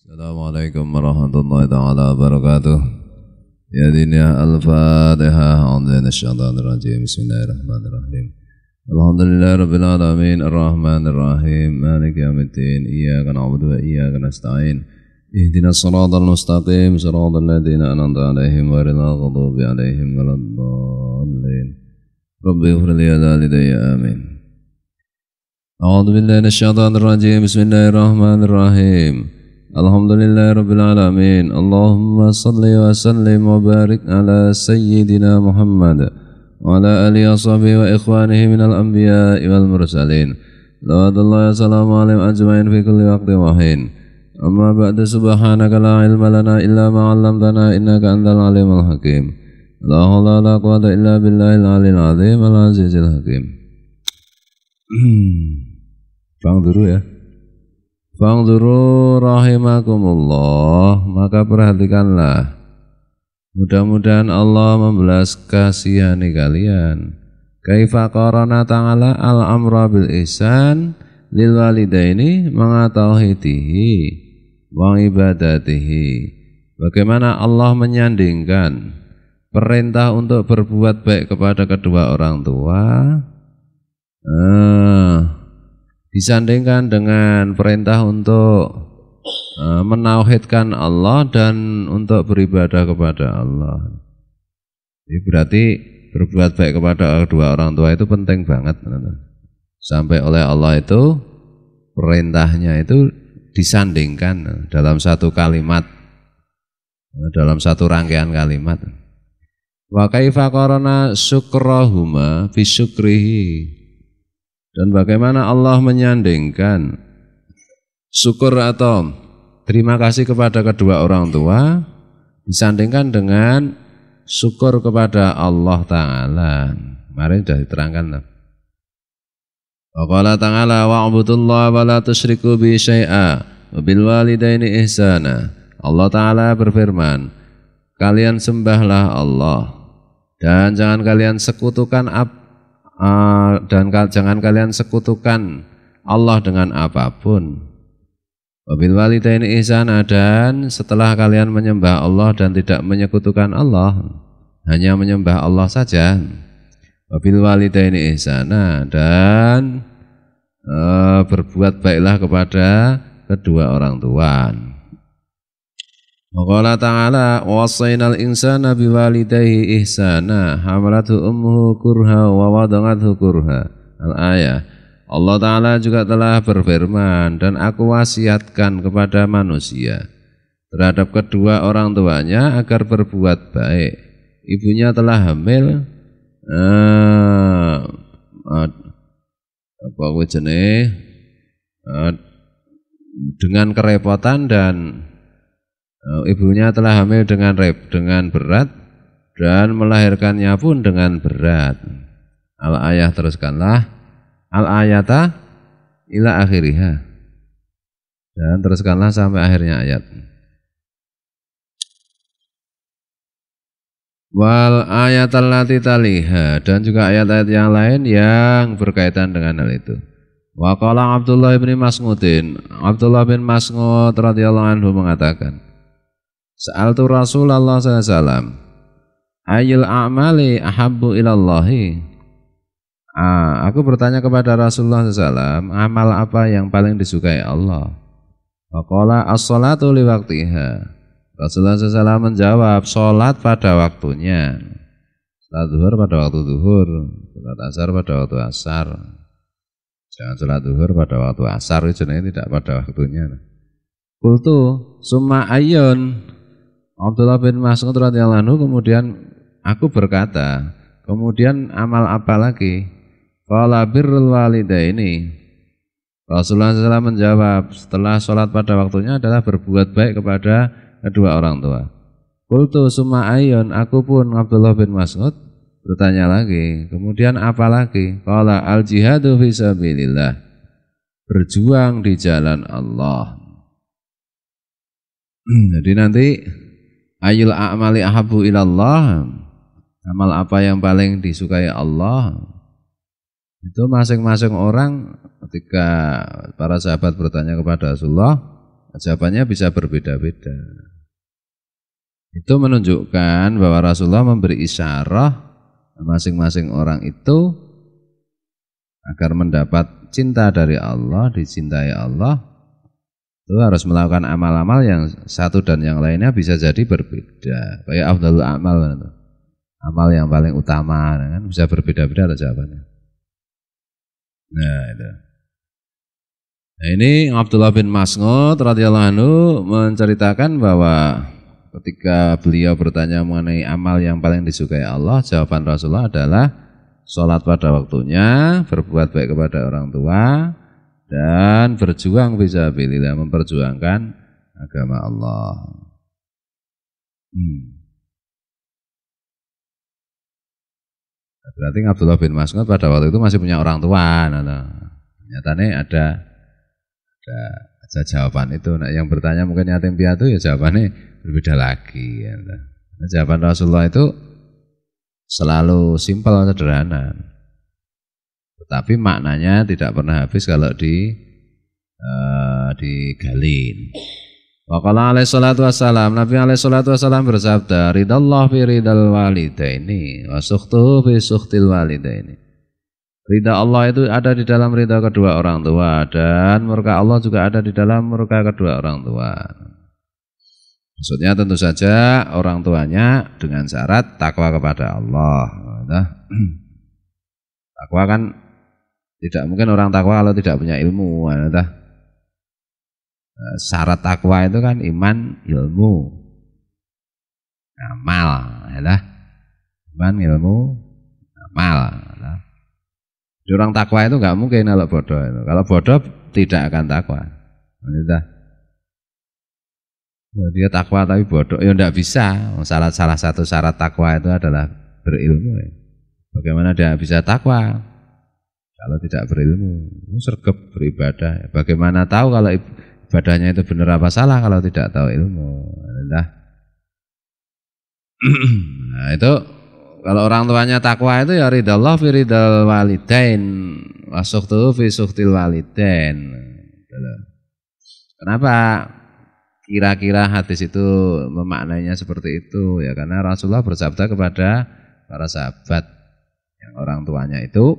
Assalamualaikum warahmatullahi ta'ala wabarakatuh. Ya dinya al-fatihah. A'udzubillahi bismillahirrahmanirrahim. Alhamdulillah rabbil alamin arrahmanir rahim maliki yaumiddin iyyaka na'budu wa iyyaka nasta'in ihdinas siratal mustaqim siratal ladzina an'amta 'alaihim ghairil maghdubi 'alaihim waladdallin. Rabbi ighfir li walidayya amin. A'udzu billahi minasyaitonir rajim. Bismillahirrahmanirrahim. Alhamdulillah rabbil alamin. Allahumma salli wa sallim wa barik ala sayyidina Muhammad wa ala alihi wa sahbihi wa ikhwanihi minal anbiya'i wal mursalin. Lawatullahi assalamu alaikum ajma'in fi kulli waqtin wa hin. Amma ba'du, subhanaka la ilma lana illa ma 'allamtana innaka antal alimul hakim. La haula wa la quwwata illa billahil aliyil azim al azizil hakim. Bang dulu ya. Fangduru rahimakumullah, maka perhatikanlah. Mudah-mudahan Allah membelas kasihani kalian. Kaifa qarana ta'ala al-amra bil ihsan lil walidaini ma'atauhidihi wa ibadatihi. Bagaimana Allah menyandingkan perintah untuk berbuat baik kepada kedua orang tua disandingkan dengan perintah untuk menauhidkan Allah dan untuk beribadah kepada Allah. Jadi berarti berbuat baik kepada kedua orang tua itu penting banget. Sampai oleh Allah itu perintahnya itu disandingkan dalam satu kalimat, dalam satu rangkaian kalimat. Wa kaifa qarana syukrahuma fi syukrihi. Dan bagaimana Allah menyandingkan syukur atau terima kasih kepada kedua orang tua disandingkan dengan syukur kepada Allah Ta'ala. Kemarin sudah diterangkan. Wa qala ta'ala wa'budullaha wa la tusyriku bi syai'a wa bil walidaini ihsana. Allah Ta'ala berfirman, kalian sembahlah Allah dan jangan kalian sekutukan jangan kalian sekutukan Allah dengan apapun. Wabil walidaini ihsana, dan setelah kalian menyembah Allah dan tidak menyekutukan Allah, hanya menyembah Allah saja. Wabil walidaini ihsana, dan berbuat baiklah kepada kedua orang tua. Qala ta'ala wasainal insana biwalidayhi ihsana hamalathu ummuhu kurha wa wada'athu kurha. Al-ayah. Allah Ta'ala juga telah berfirman, dan aku wasiatkan kepada manusia terhadap kedua orang tuanya agar berbuat baik. Ibunya telah hamil dengan kerepotan, dan ibunya telah hamil dengan berat dan melahirkannya pun dengan berat. Al-ayah, teruskanlah. Al-ayata ila akhiriha, dan teruskanlah sampai akhirnya ayat. Wal ayatal lati taliha, dan juga ayat-ayat yang lain yang berkaitan dengan hal itu. Wa qala Abdullah bin Mas'udin, Abdullah bin Mas'ud radhiyallahu anhu mengatakan, Sa'altu Rasulullah SAW, ayyul a'mali ahabbu ilallahi. Aku bertanya kepada Rasulullah SAW, amal apa yang paling disukai Allah? Faqala as-salatu liwaqtiha. Rasulullah SAW menjawab, sholat pada waktunya. Sholat zuhur pada waktu zuhur, sholat asar pada waktu asar. Jangan sholat zuhur pada waktu asar, itu tidak pada waktunya. Qultu summa ayyun. Abdullah bin Mas'ud radhiyallahu anhu, kemudian aku berkata, kemudian amal apa lagi? Qala birrul walidaini. Rasulullah SAW menjawab, setelah sholat pada waktunya adalah berbuat baik kepada kedua orang tua. Qultu summa ayyun, aku pun Abdullah bin Mas'ud bertanya lagi, kemudian apa lagi? Qala al jihadu fi sabilillah, berjuang di jalan Allah. Jadi nanti ayyul a'mali ahabbu ilallah, amal apa yang paling disukai Allah, itu masing-masing orang ketika para sahabat bertanya kepada Rasulullah, Jawabannya bisa berbeda-beda. Itu menunjukkan bahwa Rasulullah memberi isyarah masing-masing orang itu agar mendapat cinta dari Allah, dicintai Allah, itu harus melakukan amal-amal yang satu dan yang lainnya bisa jadi berbeda. Kayak afdhalul amal, amal yang paling utama, kan bisa berbeda-beda ada jawabannya. Nah, itu. Nah, ini Abdullah bin Mas'ud radhiyallahu anhu menceritakan bahwa ketika beliau bertanya mengenai amal yang paling disukai Allah, jawaban Rasulullah adalah sholat pada waktunya, berbuat baik kepada orang tua, dan berjuang fisabilillah, memperjuangkan agama Allah. Berarti Abdullah bin Mas'ud pada waktu itu masih punya orang tua. Nyatanya ada jawaban itu. Nah, yang bertanya mungkin yatim piatu, ya jawabannya berbeda lagi. Nah, jawaban Rasulullah itu selalu simpel, sederhana. Tetapi maknanya tidak pernah habis kalau digalin. Wa qala alaihi salatu wassalam, Nabi alaihi salatu wassalam bersabda, ridallah fi ridal walidaini wa sukhtuhu fi sukhtil walidaini. Ridha Allah itu ada di dalam ridha kedua orang tua, dan murka Allah juga ada di dalam murka kedua orang tua. Maksudnya tentu saja orang tuanya dengan syarat takwa kepada Allah. Takwa kan tidak mungkin orang takwa kalau tidak punya ilmu. Syarat takwa itu kan iman, ilmu, amal, iman, ilmu, amal. Jadi orang takwa itu nggak mungkin kalau bodoh. Kalau bodoh tidak akan takwa. Dia takwa tapi bodoh, ya tidak bisa. Salah satu syarat takwa itu adalah berilmu. Bagaimana dia bisa takwa kalau tidak berilmu? Ini sergap beribadah. Bagaimana tahu kalau ibadahnya itu benar apa salah kalau tidak tahu ilmu? Nah, itu kalau orang tuanya takwa itu ya ridallah fi ridal walidain wa sukhtuhu fi sukhtil walidain. Kenapa kira-kira hadis itu memaknainya seperti itu? Ya karena Rasulullah bersabda kepada para sahabat yang orang tuanya itu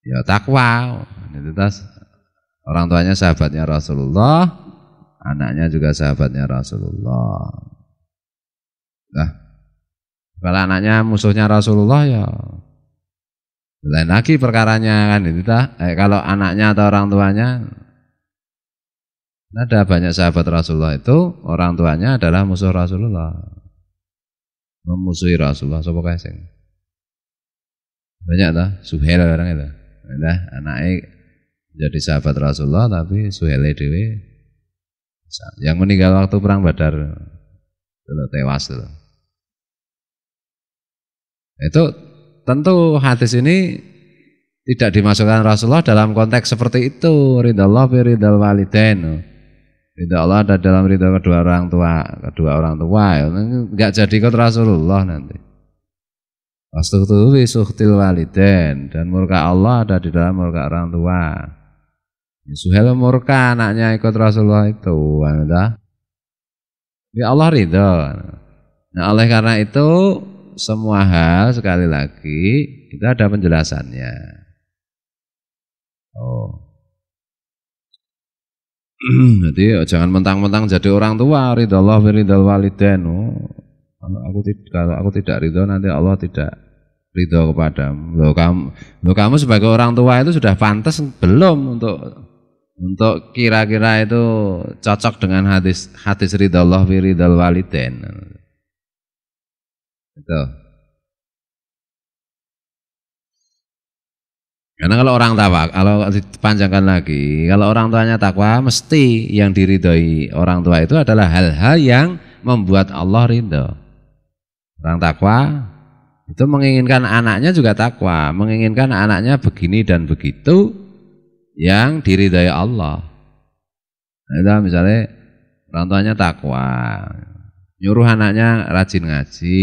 ya takwa. Orang tuanya sahabatnya Rasulullah, anaknya juga sahabatnya Rasulullah. Nah, kalau anaknya musuhnya Rasulullah ya lain lagi perkaranya kan itu. Kalau anaknya atau orang tuanya, ada banyak sahabat Rasulullah itu orang tuanya adalah musuh Rasulullah, memusuhi Rasulullah. Sopo kasing banyak dah Suhail orang itu, anaknya jadi sahabat Rasulullah tapi Suhail dewe yang meninggal waktu perang Badar itu tewas itu. Itu tentu hadis ini tidak dimasukkan Rasulullah dalam konteks seperti itu. Ridallah fi ridal walidain. Ridha Allah ada dalam ridha kedua orang tua. Enggak jadi ikut Rasulullah nanti. Wastuhtu fi sukhtil walidain, dan murka Allah ada di dalam murka orang tua. Suhail murka anaknya ikut Rasulullah itu. Ya Allah ridha. Nah, oleh karena itu semua hal sekali lagi itu ada penjelasannya. Jadi jangan mentang-mentang jadi orang tua ridallah fi ridal walidain. Kalau aku tidak ridho nanti Allah tidak ridho kepadamu. Loh kamu sebagai orang tua itu sudah pantas belum untuk kira-kira itu cocok dengan hadis ridallah fi ridal walidain. Itu. Karena kalau orang takwa, kalau dipanjangkan lagi, kalau orang tuanya takwa, mesti yang diridhoi orang tua itu adalah hal-hal yang membuat Allah ridho. Orang takwa itu menginginkan anaknya juga takwa, menginginkan anaknya begini dan begitu yang diridhoi Allah. Nah, itu misalnya orang tuanya takwa, nyuruh anaknya rajin ngaji.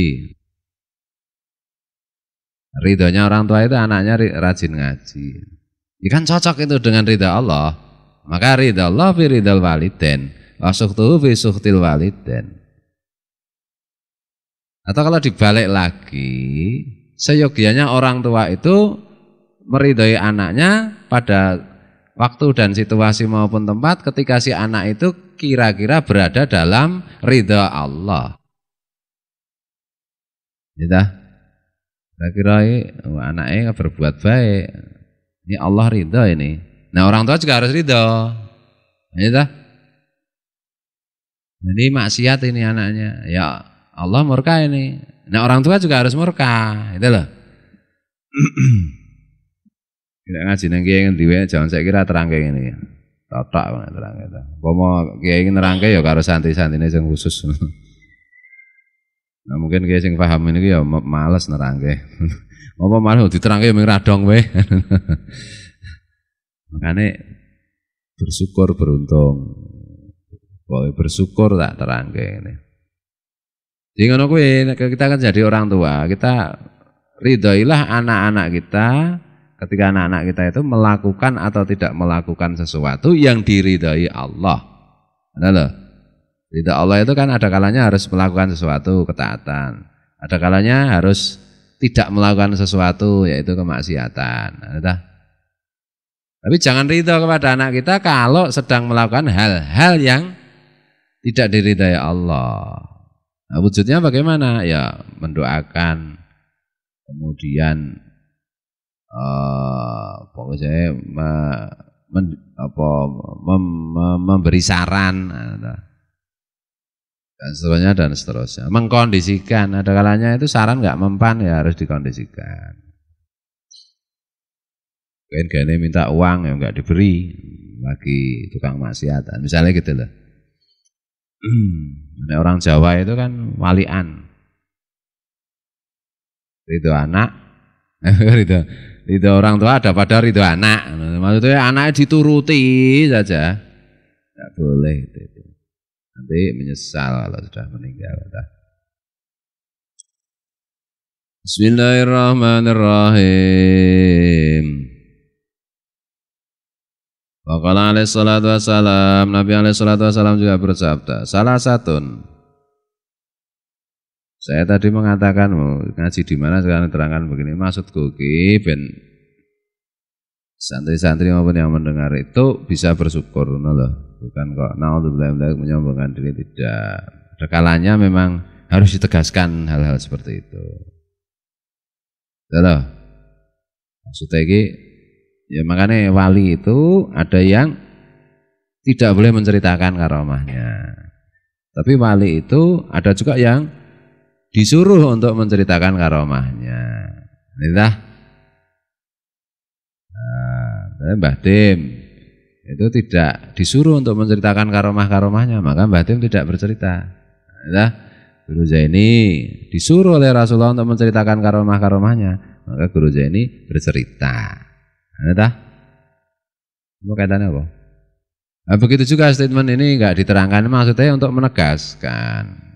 Ridhonya orang tua itu anaknya rajin ngaji. Ya kan cocok itu dengan ridha Allah. Maka ridha Allah fi ridhal waliden, wa sukhtuhu fi sukhtil waliden. Atau kalau dibalik lagi, seyogianya orang tua itu meridhoi anaknya pada waktu dan situasi maupun tempat ketika si anak itu kira-kira berada dalam ridha Allah. Gitu. Kira-kira anaknya berbuat baik, ini Allah ridha ini. Nah orang tua juga harus ridha. Gitu. Ini maksiat ini anaknya, ya Allah murka ini. Nah orang tua juga harus murka, itu loh. Tidak ngaji nang kiai ngendiwe jangan saya kira terang kayak gini. Totok banget terang itu. Pomo kiai nerangke ya karo santri-santrine sing khusus. Nah mungkin kiai sing paham ini ya males nerangke. Apa malah diterangke mung radong wae. Makanya bersyukur beruntung. Boleh bersyukur tak terangke ini. Jadi ngono kuwi kita kan jadi orang tua, kita ridhoilah anak-anak kita. Ketika anak-anak kita itu melakukan atau tidak melakukan sesuatu yang diridhai Allah. Ada loh. Ridha Allah itu kan ada kalanya harus melakukan sesuatu ketaatan. Ada kalanya harus tidak melakukan sesuatu yaitu kemaksiatan. Ada. Tapi jangan ridha kepada anak kita kalau sedang melakukan hal-hal yang tidak diridhai Allah. Nah, wujudnya bagaimana? Ya mendoakan, kemudian pokoknya memberi saran dan seterusnya, mengkondisikan. Ada kalanya itu saran nggak mempan ya harus dikondisikan. Mungkin gini minta uang ya nggak diberi, lagi tukang maksiat misalnya gitu loh. Orang Jawa itu kan walian, itu anak ridho orang tua ada pada ridho anak. Maksudnya anaknya dituruti saja, tidak boleh. Nanti menyesal kalau sudah meninggal. Bismillahirrahmanirrahim. Wa qala alaihi salatu wassalam, Nabi alaihi salatu wassalam juga bersabda, salah satu. Saya tadi mengatakan ngaji di mana sekarang terangkan begini, maksudku ki ben santri-santri maupun yang mendengar itu bisa bersyukur, loh. Bukan kok naudzubillah menyombongkan diri, tidak. Ada kalanya memang harus ditegaskan hal-hal seperti itu. Loh. Maksudnya ki ya makanya wali itu ada yang tidak boleh menceritakan karomahnya. Tapi wali itu ada juga yang disuruh untuk menceritakan karomahnya. Inilah Mbah Dim itu tidak disuruh untuk menceritakan karomah-karomahnya, maka Mbah Dim tidak bercerita. Inilah Guru Zaini disuruh oleh Rasulullah untuk menceritakan karomah-karomahnya, maka Guru Zaini bercerita. Inilah apa kaitannya apa? Nah, begitu juga statement ini enggak diterangkan, maksudnya untuk menegaskan.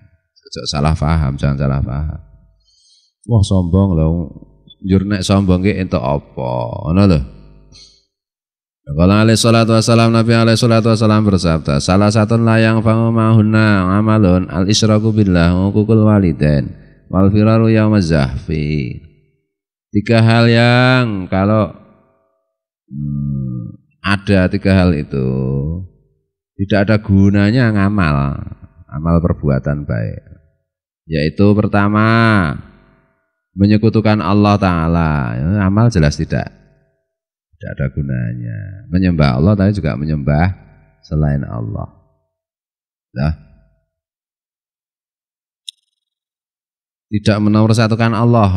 Salah paham, jangan salah paham. Wah sombong loh, njur nek sombong ki entuk apa? Ngono lho. Kalau alaihi salatu wassalam, Nabi alaihi salatu wassalam bersabda, salah satu layang fa'u mahunna amalun al-isyraku billah wa uququl walidain wal firaru yaumaz zahfi. 3 hal yang kalau ada 3 hal itu tidak ada gunanya ngamal, amal perbuatan baik. Yaitu pertama menyekutukan Allah Ta'ala, amal jelas tidak ada gunanya. Menyembah Allah tapi juga menyembah selain Allah. Nah, tidak menomorsatukan Allah,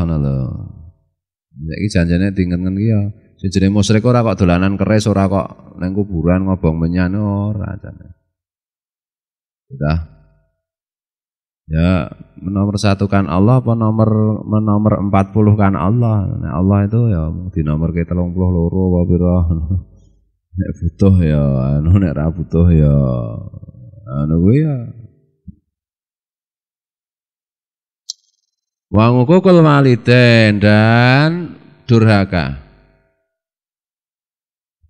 iki janjane dingen-ngen ki ya. Sing jenenge musyrik ora kok dolanan keris, ora kok nang kuburan ngobong menyan ora jane. Sudah. Ya menomorsatukan Allah apa nomor 40 kan Allah. Nah, Allah itu ya di nomor ke 32 apa pira. Nek butuh ya nek ra butuh ya kuwi ya. Wa uququl walidain dan durhaka.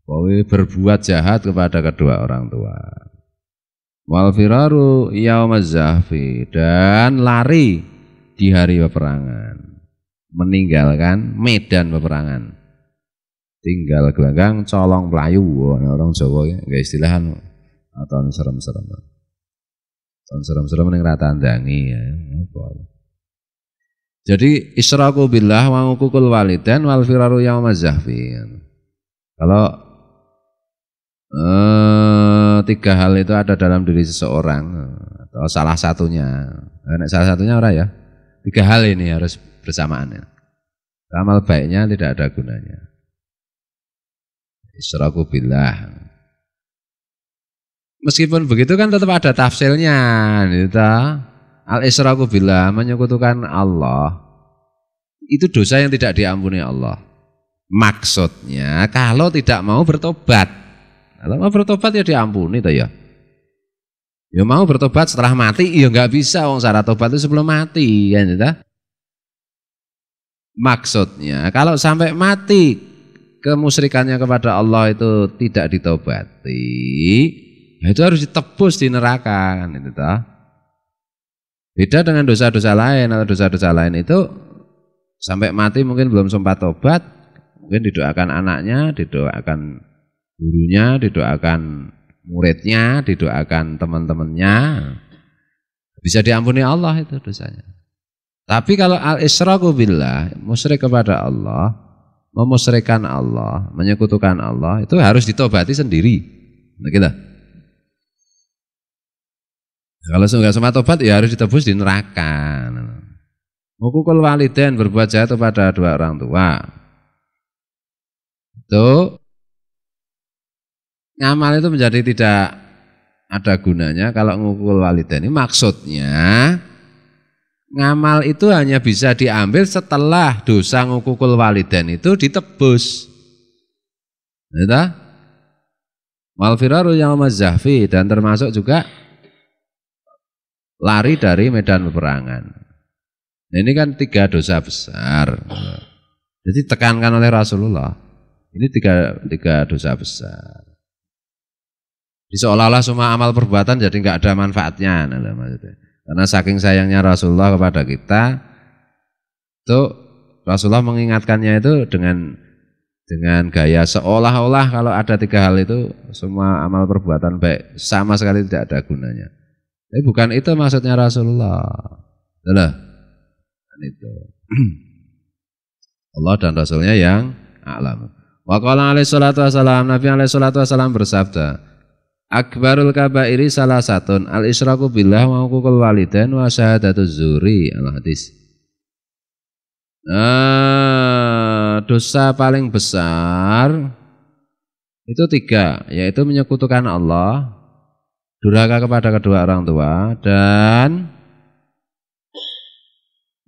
Kowe berbuat jahat kepada kedua orang tua. Wal firaru yaumaz zahfi, dan lari di hari peperangan, meninggalkan medan peperangan. Tinggal gelanggang colong pelayu, orang Jawa ya, enggak istilahan atau serem-serem. Serem-serem ning ra tandangi ya. Jadi isyraku billah wa uququl walidain wal firaru yaumaz zahfi. Kalau tiga hal itu ada dalam diri seseorang atau salah satunya. Salah satunya ora ya. Tiga hal ini harus bersamaan ya. Amal baiknya tidak ada gunanya. Isyraku billah. Meskipun begitu kan tetap ada tafsirnya, gitu. Al-isyraku billah, menyekutukan Allah. Itu dosa yang tidak diampuni Allah. Maksudnya kalau tidak mau bertobat. Kalau mau bertobat ya diampuni toh ya. Ya mau bertobat setelah mati ya enggak bisa, wong syarat tobat itu sebelum mati, kan gitu. Maksudnya kalau sampai mati kemusyrikannya kepada Allah itu tidak ditobati, ya itu harus ditebus di neraka, kan itu toh. Beda dengan dosa-dosa lain, atau dosa-dosa lain itu sampai mati mungkin belum sempat tobat, mungkin didoakan anaknya, didoakan gurunya, didoakan muridnya, didoakan teman-temannya, bisa diampuni Allah itu dosanya. Tapi kalau al-isyraku billah, musyrik kepada Allah, memusyrikan Allah, menyekutukan Allah, itu harus ditobati sendiri. Nah, gitu. Kalau enggak sempat tobat ya harus ditebus di neraka. Uququl walidain, berbuat jahat kepada dua orang tua. Itu ngamal itu menjadi tidak ada gunanya kalau uququl walidain. Ini maksudnya ngamal itu hanya bisa diambil setelah dosa uququl walidain itu ditebus. Gitu? Wal firaru yaumaz zahfi, dan termasuk juga lari dari medan peperangan. Nah, ini kan tiga dosa besar. Jadi tekankan oleh Rasulullah. Ini tiga dosa besar. Jadi seolah-olah semua amal perbuatan jadi nggak ada manfaatnya, maksudnya. Karena saking sayangnya Rasulullah kepada kita, itu Rasulullah mengingatkannya itu dengan gaya seolah-olah kalau ada tiga hal itu semua amal perbuatan baik sama sekali tidak ada gunanya. Tapi bukan itu maksudnya Rasulullah. Itulah. Itu. Allah dan Rasulnya yang a'lam. Wa qala alaihi salatu wassalam, Nabi alaihi salatu wassalam bersabda, akbarul kabairi salah satun al-isyraku billah wa uququl walidain wa syahadatuz zuri, al-hadis. Dosa paling besar itu tiga, yaitu menyekutukan Allah, durhaka kepada kedua orang tua, dan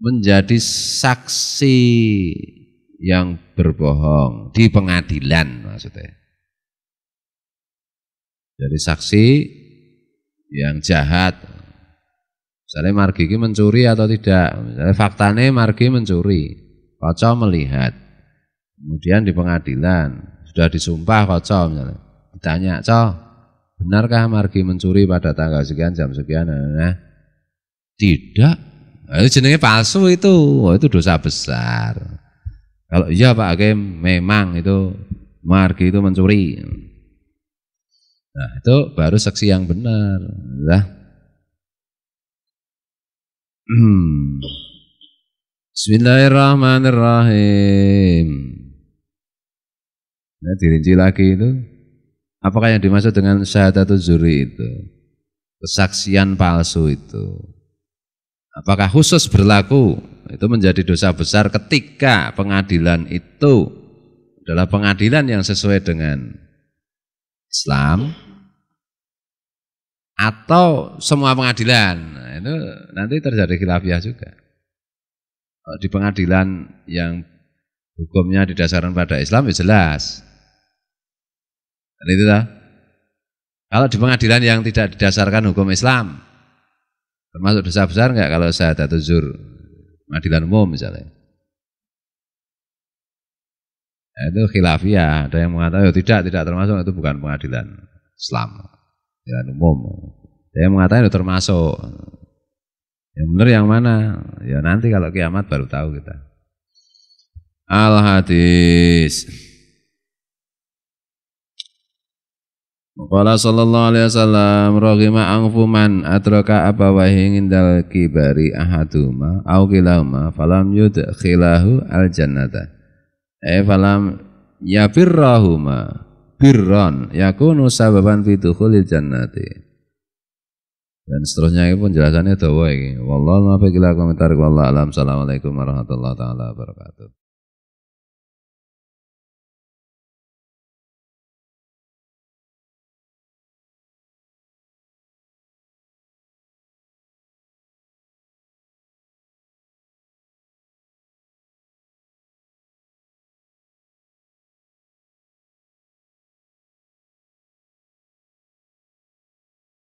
menjadi saksi yang berbohong di pengadilan, maksudnya. Jadi saksi yang jahat. Misalnya margi ini mencuri atau tidak. Misalnya faktanya margi mencuri, kaca melihat. Kemudian di pengadilan sudah disumpah kaca, misalnya ditanya, "Cah, benarkah margi mencuri pada tanggal sekian jam sekian?" Nah, tidak. Nah, itu jenenge palsu itu. Oh, itu dosa besar. Kalau iya Pak Hakim memang itu margi itu mencuri. Nah, itu baru saksi yang benar. Nah. Bismillahirrahmanirrahim. Nah, dirinci lagi itu. Apakah yang dimaksud dengan syahadatuz zuri itu? Kesaksian palsu itu. Apakah khusus berlaku? Itu menjadi dosa besar ketika pengadilan itu adalah pengadilan yang sesuai dengan Islam atau semua pengadilan. Nah, itu nanti terjadi khilafiyah juga. Di pengadilan yang hukumnya didasarkan pada Islam ya jelas. Dan itu lah. Kalau di pengadilan yang tidak didasarkan hukum Islam, termasuk dosa besar enggak kalau syahadatuz zur, pengadilan umum misalnya. Itu khilafiyah. Ada yang mengatakan tidak termasuk, itu bukan pengadilan Islam, pengadilan umum. Ada yang mengatakan itu termasuk. Yang benar yang mana? Ya nanti kalau kiamat baru tahu kita. Al-hadis. Qala sallallahu alaihi wasallam raghima anfu man adraka abawahi indal kibari ahaduma au kilahuma falam yudkhilahu aljannata falam yafirrahuma birran yakunu sababan fi dukhulil jannati. Dan seterusnya ini penjelasannya dawa iki. Wallahu muwaffiq ila komentar wallahu alam. Assalamualaikum warahmatullahi taala wabarakatuh.